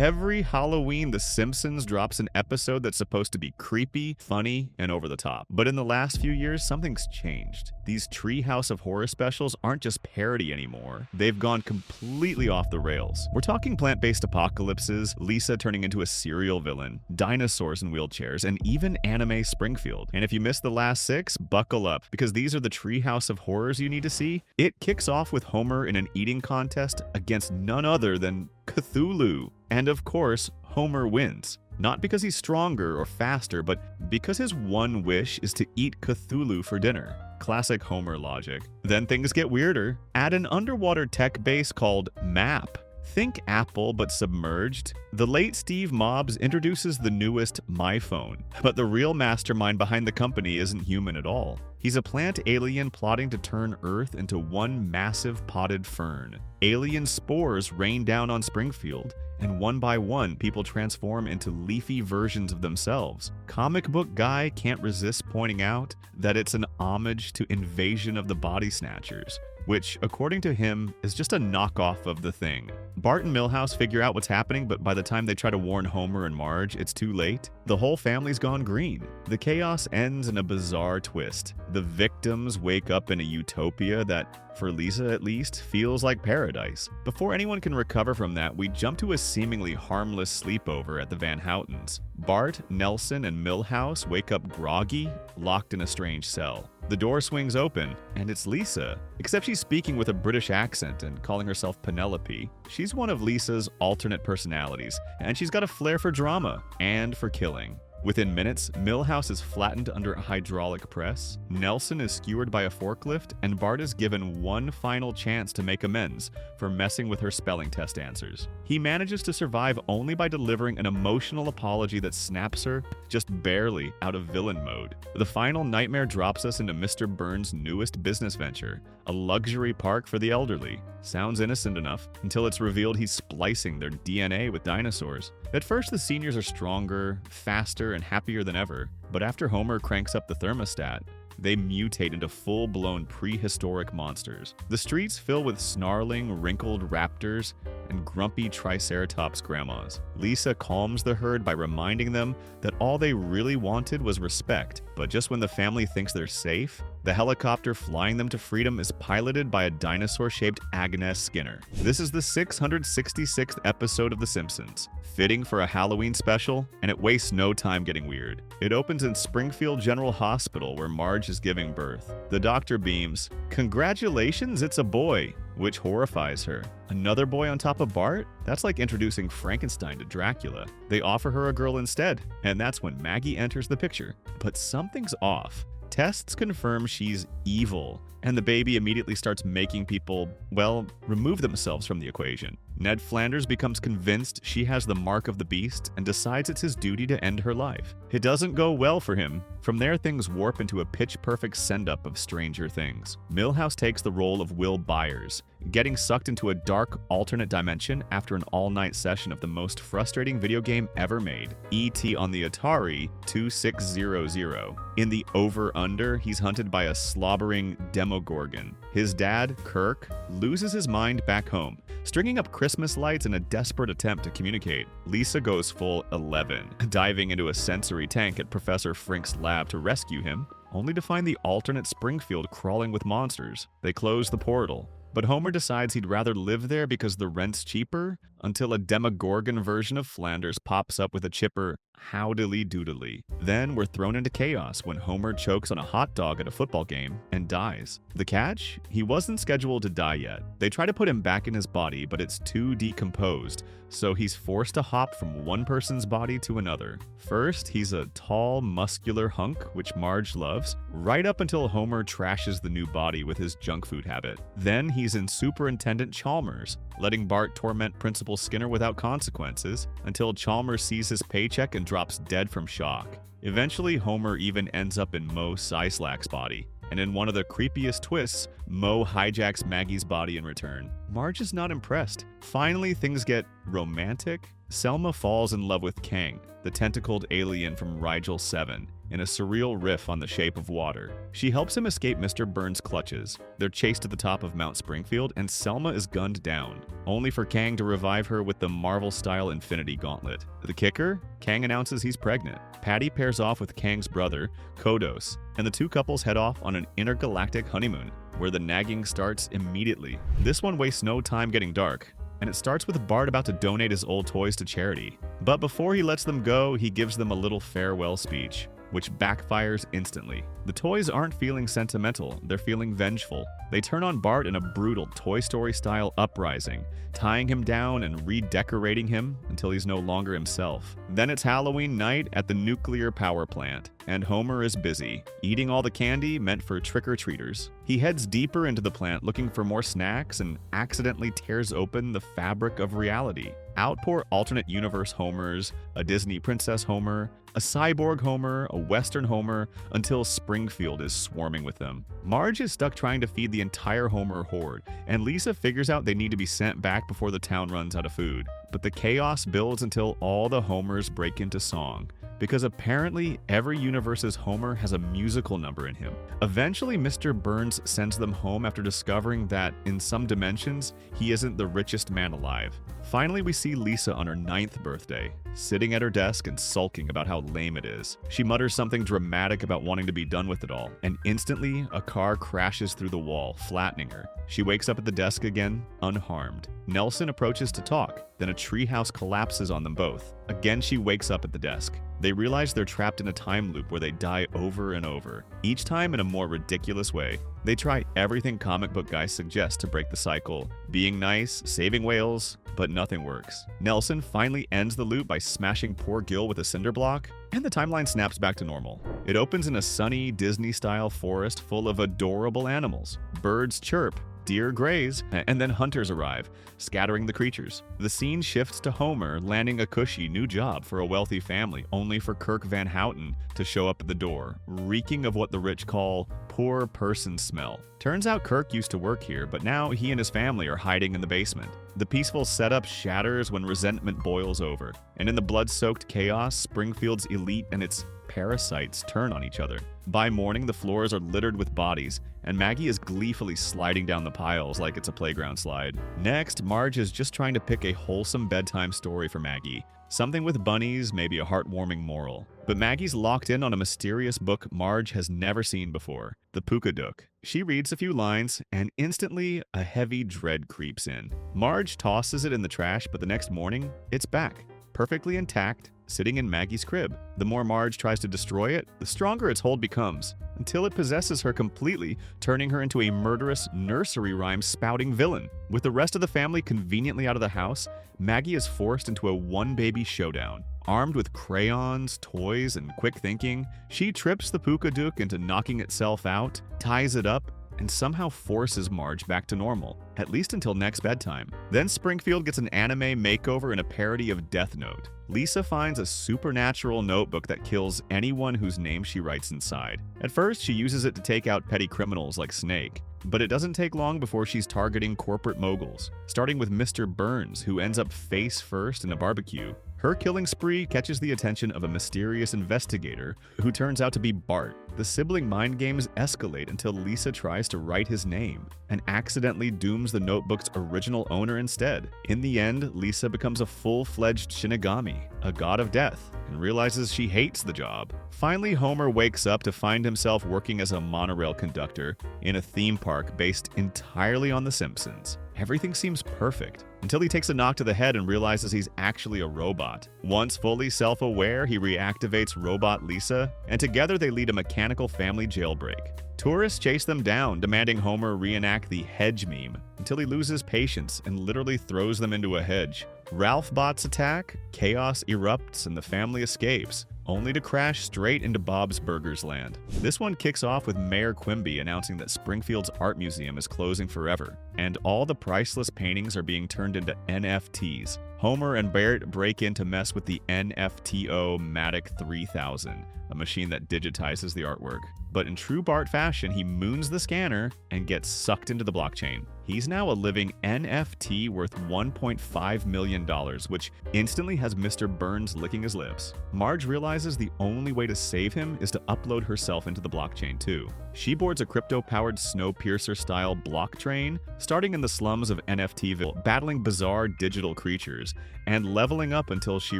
Every Halloween, The Simpsons drops an episode that's supposed to be creepy, funny, and over the top. But in the last few years, something's changed. These Treehouse of Horror specials aren't just parody anymore. They've gone completely off the rails. We're talking plant-based apocalypses, Lisa turning into a serial villain, dinosaurs in wheelchairs, and even anime Springfield. And if you missed the last 6, buckle up, because these are the Treehouse of Horrors you need to see. It kicks off with Homer in an eating contest against none other than Cthulhu. And of course, Homer wins. Not because he's stronger or faster, but because his one wish is to eat Cthulhu for dinner. Classic Homer logic. Then things get weirder. Add an underwater tech base called MAP. Think Apple, but submerged. The late Steve Mobs introduces the newest MyPhone, but the real mastermind behind the company isn't human at all. He's a plant alien plotting to turn Earth into one massive potted fern. Alien spores rain down on Springfield, and one by one, people transform into leafy versions of themselves. Comic book guy can't resist pointing out that it's an homage to Invasion of the Body Snatchers, which, according to him, is just a knockoff of The Thing. Bart and Milhouse figure out what's happening, but by the time they try to warn Homer and Marge, it's too late. The whole family's gone green. The chaos ends in a bizarre twist. The victims wake up in a utopia that, for Lisa at least, feels like paradise. Before anyone can recover from that, we jump to a seemingly harmless sleepover at the Van Houtens. Bart, Nelson, and Milhouse wake up groggy, locked in a strange cell. The door swings open, and it's Lisa. Except she's speaking with a British accent and calling herself Penelope. She's one of Lisa's alternate personalities, and she's got a flair for drama and for killing. Within minutes, Milhouse is flattened under a hydraulic press, Nelson is skewered by a forklift, and Bart is given one final chance to make amends for messing with her spelling test answers. He manages to survive only by delivering an emotional apology that snaps her, just barely, out of villain mode. The final nightmare drops us into Mr. Burns' newest business venture, a luxury park for the elderly. Sounds innocent enough, until it's revealed he's splicing their DNA with dinosaurs. At first, the seniors are stronger, faster, and happier than ever, but after Homer cranks up the thermostat, they mutate into full-blown prehistoric monsters. The streets fill with snarling, wrinkled raptors and grumpy Triceratops grandmas. Lisa calms the herd by reminding them that all they really wanted was respect, but just when the family thinks they're safe, the helicopter flying them to freedom is piloted by a dinosaur-shaped Agnes Skinner. This is the 666th episode of The Simpsons, fitting for a Halloween special, and it wastes no time getting weird. It opens in Springfield General Hospital, where Marge is giving birth. The doctor beams, "Congratulations, it's a boy," which horrifies her. Another boy on top of Bart? That's like introducing Frankenstein to Dracula. They offer her a girl instead, and that's when Maggie enters the picture. But something's off. Tests confirm she's evil, and the baby immediately starts making people, well, remove themselves from the equation. Ned Flanders becomes convinced she has the mark of the beast and decides it's his duty to end her life. It doesn't go well for him. From there, things warp into a pitch-perfect send-up of Stranger Things. Milhouse takes the role of Will Byers, getting sucked into a dark, alternate dimension after an all-night session of the most frustrating video game ever made, E.T. on the Atari 2600. In the over-under, he's hunted by a slobbering Demogorgon. His dad, Kirk, loses his mind back home, stringing up Christmas lights in a desperate attempt to communicate. Lisa goes full 11, diving into a sensory tank at Professor Frink's lab to rescue him, only to find the alternate Springfield crawling with monsters. They close the portal, but Homer decides he'd rather live there because the rent's cheaper, until a Demogorgon version of Flanders pops up with a chipper howdily doodly. Then we're thrown into chaos when Homer chokes on a hot dog at a football game and dies. The catch? He wasn't scheduled to die yet. They try to put him back in his body, but it's too decomposed, so he's forced to hop from one person's body to another. First, he's a tall, muscular hunk, which Marge loves, right up until Homer trashes the new body with his junk food habit. Then he's in Superintendent Chalmers, letting Bart torment Principal Skinner without consequences, until Chalmers sees his paycheck and drops dead from shock. Eventually, Homer even ends up in Moe Seislak's body, and in one of the creepiest twists, Moe hijacks Maggie's body in return. Marge is not impressed. Finally, things get romantic. Selma falls in love with Kang, the tentacled alien from Rigel 7. in a surreal riff on the shape of water. She helps him escape Mr. Burns' clutches. They're chased to the top of Mount Springfield, and Selma is gunned down, only for Kang to revive her with the Marvel-style Infinity Gauntlet. The kicker? Kang announces he's pregnant. Patty pairs off with Kang's brother, Kodos, and the two couples head off on an intergalactic honeymoon, where the nagging starts immediately. This one wastes no time getting dark, and it starts with Bart about to donate his old toys to charity. But before he lets them go, he gives them a little farewell speech, which backfires instantly. The toys aren't feeling sentimental, they're feeling vengeful. They turn on Bart in a brutal Toy Story-style uprising, tying him down and redecorating him until he's no longer himself. Then it's Halloween night at the nuclear power plant, and Homer is busy, eating all the candy meant for trick-or-treaters. He heads deeper into the plant looking for more snacks and accidentally tears open the fabric of reality. Out pour alternate universe Homers, a Disney princess Homer, a cyborg Homer, a Western Homer, until Springfield is swarming with them. Marge is stuck trying to feed the entire Homer horde, and Lisa figures out they need to be sent back before the town runs out of food. But the chaos builds until all the Homers break into song, because apparently every universe's Homer has a musical number in him. Eventually, Mr. Burns sends them home after discovering that, in some dimensions, he isn't the richest man alive. Finally, we see Lisa on her 9th birthday, sitting at her desk and sulking about how lame it is. She mutters something dramatic about wanting to be done with it all, and instantly, a car crashes through the wall, flattening her. She wakes up at the desk again, unharmed. Nelson approaches to talk, then a treehouse collapses on them both. Again, she wakes up at the desk. They realize they're trapped in a time loop where they die over and over, each time in a more ridiculous way. They try everything comic book guys suggest to break the cycle, being nice, saving whales, but nothing works. Nelson finally ends the loop by smashing poor Gil with a cinder block, and the timeline snaps back to normal. It opens in a sunny, Disney-style forest full of adorable animals. Birds chirp, deer graze, and then hunters arrive, scattering the creatures. The scene shifts to Homer landing a cushy new job for a wealthy family, only for Kirk Van Houten to show up at the door, reeking of what the rich call poor person smell. Turns out Kirk used to work here, but now he and his family are hiding in the basement. The peaceful setup shatters when resentment boils over, and in the blood-soaked chaos, Springfield's elite and its parasites turn on each other. By morning, the floors are littered with bodies, and Maggie is gleefully sliding down the piles like it's a playground slide. Next, Marge is just trying to pick a wholesome bedtime story for Maggie. Something with bunnies, maybe a heartwarming moral. But Maggie's locked in on a mysterious book Marge has never seen before, the Pukadook. She reads a few lines, and instantly, a heavy dread creeps in. Marge tosses it in the trash, but the next morning, it's back, perfectly intact, sitting in Maggie's crib. The more Marge tries to destroy it, the stronger its hold becomes, until it possesses her completely, turning her into a murderous, nursery rhyme spouting villain. With the rest of the family conveniently out of the house, Maggie is forced into a one-baby showdown. Armed with crayons, toys, and quick thinking, she trips the Pukadook into knocking itself out, ties it up, and somehow forces Marge back to normal, at least until next bedtime. Then Springfield gets an anime makeover and a parody of Death Note. Lisa finds a supernatural notebook that kills anyone whose name she writes inside. At first, she uses it to take out petty criminals like Snake, but it doesn't take long before she's targeting corporate moguls, starting with Mr. Burns, who ends up face first in a barbecue. Her killing spree catches the attention of a mysterious investigator who turns out to be Bart. The sibling mind games escalate until Lisa tries to write his name and accidentally dooms the notebook's original owner instead. In the end, Lisa becomes a full-fledged Shinigami, a god of death, and realizes she hates the job. Finally, Homer wakes up to find himself working as a monorail conductor in a theme park based entirely on The Simpsons. Everything seems perfect, until he takes a knock to the head and realizes he's actually a robot. Once fully self-aware, he reactivates Robot Lisa, and together they lead a mechanical family jailbreak. Tourists chase them down, demanding Homer reenact the hedge meme, until he loses patience and literally throws them into a hedge. Ralph bots attack, chaos erupts, and the family escapes, only to crash straight into Bob's Burgers Land. This one kicks off with Mayor Quimby announcing that Springfield's art museum is closing forever, and all the priceless paintings are being turned into NFTs. Homer and Bart break in to mess with the NFTO-Matic 3000, a machine that digitizes the artwork. But in true Bart fashion, he moons the scanner and gets sucked into the blockchain. He's now a living NFT worth $1.5 million, which instantly has Mr. Burns licking his lips. Marge realizes the only way to save him is to upload herself into the blockchain too. She boards a crypto-powered Snowpiercer-style block train, starting in the slums of NFTville, battling bizarre digital creatures, and leveling up until she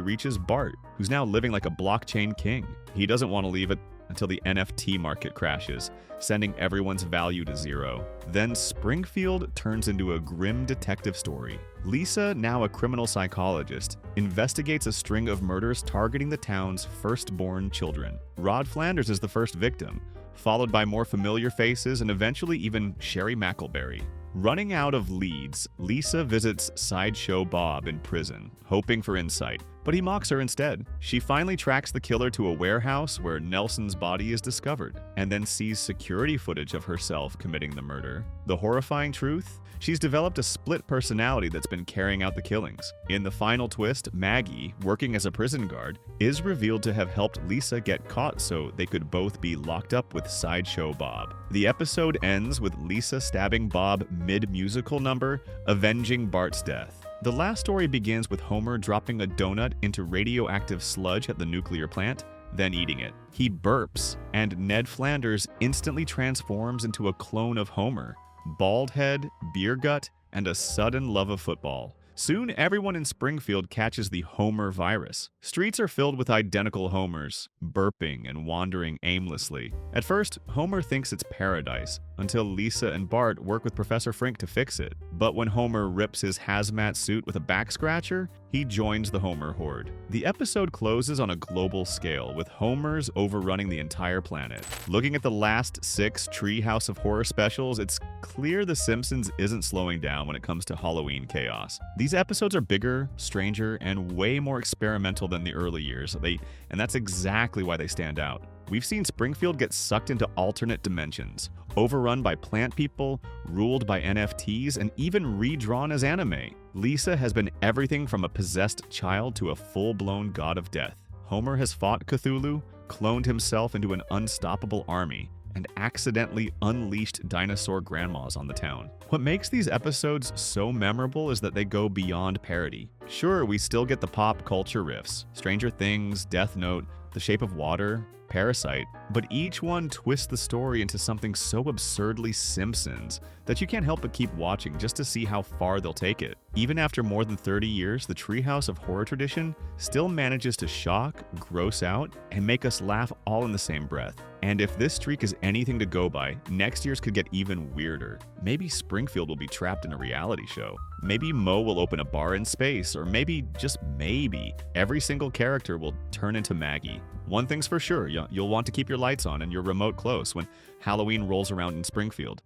reaches Bart, who's now living like a blockchain king. He doesn't want to leave it until the NFT market crashes, sending everyone's value to zero. Then Springfield turns into a grim detective story. Lisa, now a criminal psychologist, investigates a string of murders targeting the town's firstborn children. Rod Flanders is the first victim, followed by more familiar faces and eventually even Sherry McElberry. Running out of leads, Lisa visits Sideshow Bob in prison, hoping for insight, but he mocks her instead. She finally tracks the killer to a warehouse where Nelson's body is discovered, and then sees security footage of herself committing the murder. The horrifying truth? She's developed a split personality that's been carrying out the killings. In the final twist, Maggie, working as a prison guard, is revealed to have helped Lisa get caught so they could both be locked up with Sideshow Bob. The episode ends with Lisa stabbing Bob mid-musical number, avenging Bart's death. The last story begins with Homer dropping a donut into radioactive sludge at the nuclear plant, then eating it. He burps, and Ned Flanders instantly transforms into a clone of Homer. Bald head, beer gut, and a sudden love of football. Soon, everyone in Springfield catches the Homer virus. Streets are filled with identical Homers, burping and wandering aimlessly. At first, Homer thinks it's paradise, until Lisa and Bart work with Professor Frink to fix it. But when Homer rips his hazmat suit with a back scratcher, he joins the Homer horde. The episode closes on a global scale, with Homers overrunning the entire planet. Looking at the last 6 Treehouse of Horror specials, it's clear The Simpsons isn't slowing down when it comes to Halloween chaos. These episodes are bigger, stranger, and way more experimental than the early years, and that's exactly why they stand out. We've seen Springfield get sucked into alternate dimensions, overrun by plant people, ruled by NFTs, and even redrawn as anime. Lisa has been everything from a possessed child to a full-blown god of death. Homer has fought Cthulhu, cloned himself into an unstoppable army, and accidentally unleashed dinosaur grandmas on the town. What makes these episodes so memorable is that they go beyond parody. Sure, we still get the pop culture riffs, Stranger Things, Death Note, The Shape of Water, Parasite, but each one twists the story into something so absurdly Simpsons that you can't help but keep watching just to see how far they'll take it. Even after more than 30 years, the Treehouse of Horror tradition still manages to shock, gross out, and make us laugh all in the same breath. And if this streak is anything to go by, next year's could get even weirder. Maybe Springfield will be trapped in a reality show. Maybe Moe will open a bar in space, or maybe, just maybe, every single character will turn into Maggie. One thing's for sure, you'll want to keep your lights on and your remote close when Halloween rolls around in Springfield.